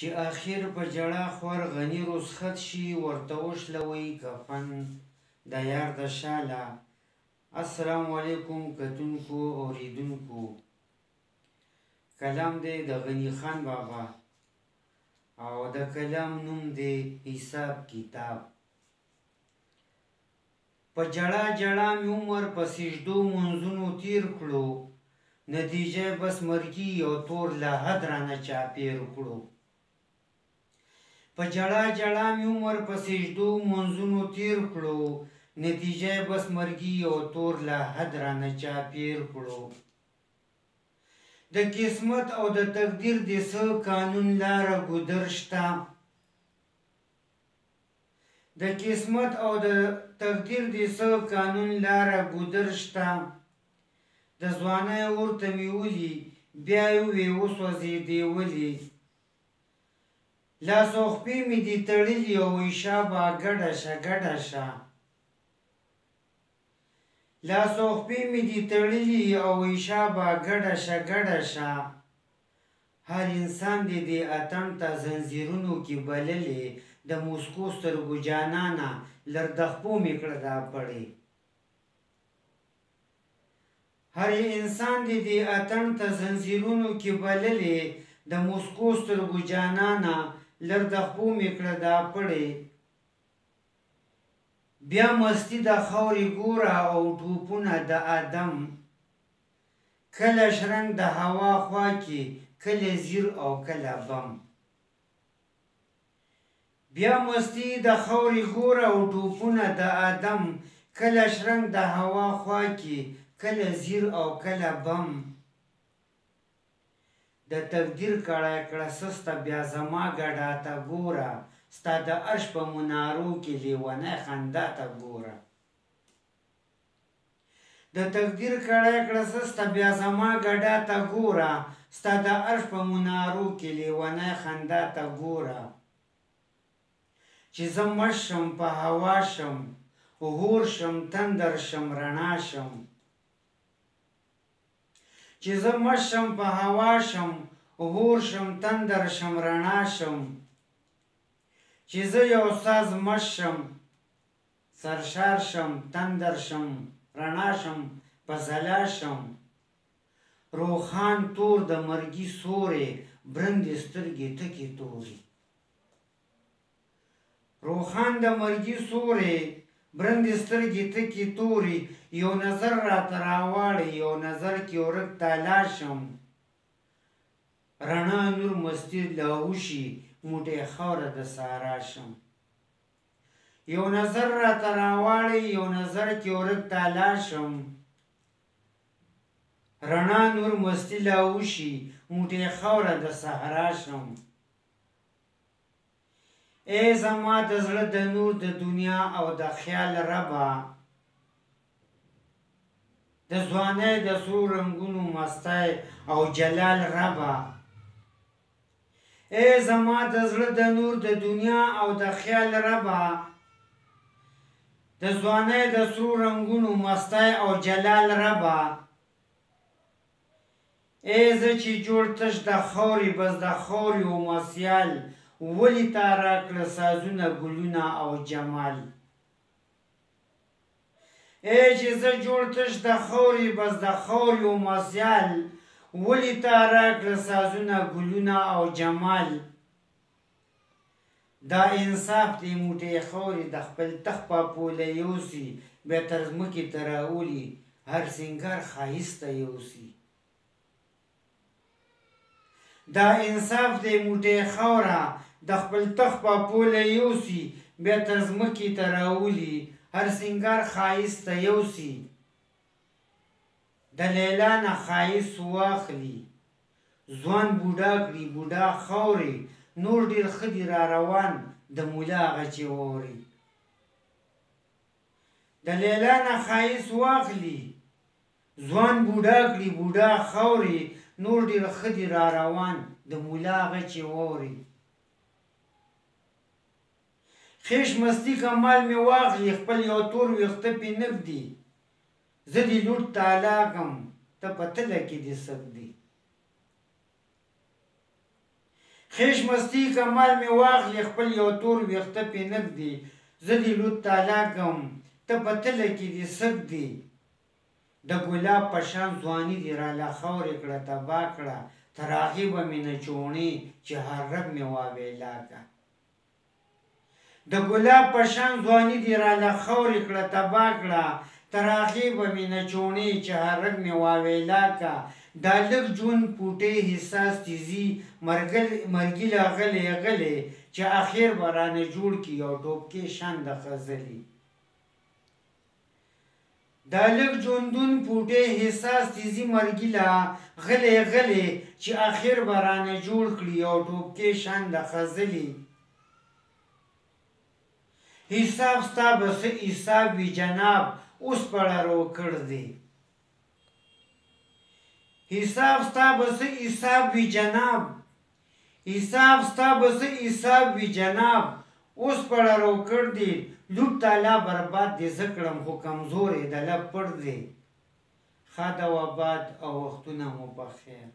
چې اخر په جړه خور غني رسخت شي ورته وشلوئ کفن د یار د شاله. السلام علیکم کتونکو اوریدونکو. کلام دی د غني خان بابا او د کلام نوم دی حساب کتاب. په جړه جړه مې عمر په سجدو منځونو تیر کړو، نتیجه بس مرګي او تور له حد رانه چاپېر کړو. په جړه جړه مې عمر په سجدو منځونو تیر کړو، نتیجه بس مرګي او تور له حد رانه چاپېر کړو. د قسمت او د تقدیر د څه قانون لاره ګودر شته، د قسمت او د تقدیر د څه قانون لاره ګودر شته. د ځوانۍ ورته مې ولي بیا یې ووې وسوځېدې ولې، لاس او خپې مې دي تړلي او ایشابه ګډه شه ګډه شه. لاس او خپې مې دي تړلي او ایشابه ګډه شه ګډه شه. هر انسان دې د اتڼ ته زنځیرونو کې بللې، د موسکو سترګو جانانه لر د خپو مې کړه دا پړې. هر انسان دې د اتڼ ته زنځیرونو کې بللې، د موسکو سترګو جانانه لر د خپو مې کړه دا پړې. بیا مستی د خاورې ګوره او ټوپونه د ادم، کله شرنګ د هوا خوا کې کله زیر او کله بم. بیا مستی د خاورې ګوره او ټوپونه د ادم، کله شرنګ د هوا خوا کې کله زیر او کله بم. د تقدیر کړه کړه سسته بیا زما ګډا ته ګوره، ستا د عرش په منارو کې لیونی خندا ته ګوره. د تقدیر کړه کړه سسته بیا زما ګډا ته ګوره، ستا د عرش په منارو کې لیونی خندا ته ګوره. چې زه مړ شم په هوا شم، هور شم تندر شم رڼا شم. چې زه مړ شم په هوا شم، هور شم تندر شم رڼا شم. چې زه یو ساز مړ شم، سرشار شم تندر شم رڼا شم په ځلا شم. روخان تور د مرګي سورې، برندې سترګې تکې تورې. روخان د مرګي سورې، برندې سترګې تکې تورې. یو نظر راته راواړی یو نظر کې ورک تالا شم. رڼا نور مستی لاهوشي موټی خاوره د سارا شم. یو نظر راته راواړی یو نظر کې ورک تالا شم. رڼا نور مستی لاهوشي موټی خاوره د صحرا شم. ای زما د زړه د نور د دنیا او د خیال ربه، د ځوانۍ د سرو رنګونو مستی او جلال ربه. ای زما د زړه د نور د دنیا او د خیال ربه، د ځوانۍ د سرو رنګونو مستی او جلال ربه. ای زه چې جوړ تش د خاورې بس د خاورې و مسیال، ولې تا راکړه سازونه ګلونه او جمال. ای چې زه جوړ تش د خاورې بس د خاورې و مسیال، ولې تا راکړه سازونه ګلونه او جمال. دا انصاف دی موټی خاورې د خپل تخت په پوله یوسي، بیا تر ځمکې ته راولي هر سینګار ښایسته یوسي. دا انصاف دی موټی خاوره د خپل تخت په پوله یوسي، بیا تر ځمکې ته راولي هر سینګار ښایسته یوسي. د لیلا نه ښایست واخلي ځوان بوډا کړي بوډا خاورې، نور ډېر ښه دي را روان د ملا غچې واوري. د لیلا نه ښایست واخلي ځوان بوډا کړي بوډا خاورې، نور ډېر ښه دي را روان د ملا غچې واوري. خیش مستی کمال مې واخلي خپل یو تور ویښته پې نږدي، زه دې لوټ تالا کم ته په تله کې دې سږدي. خیش مستی کمال می واخلې خپل یو تور ویښته پې نږدې زه دې لود تالا کم ته په تله کې دې سک دی د ګلاب په شان ځواني دې راله خاورې کړه تباه کړه تر هغې به مې نه چوڼې چې هر رګ مې واویلا که د ګلاب په شان ځواني دې راله خاورې کړه تباه کړه تر هغې به مې نه چوڼې چې هر رګ مې واویلا که دا لږ ژوند پوټې حساس تیزي مرګي لا غلې غلې چې اخر به رانه جوړ کړي یو ټوپکې شان د غزلي دا لږ ژوندون پوټې حساس تیزي مرګي لا غلې غلې چې اخر به رانه جوړ کړي یو ټوپکې شان د غزلي حساب ستا به څه حساب وي جناب اوس پړه روکړ دی حساب ستا به څه حساب وي جناب حساب ستا به څه حساب وي جناب اوس پړه روکړ دی لوټ تالا برباد دې زه کړم خو کمزورې د لب پړ دی ښه ده و باد او وختونه مو بخیر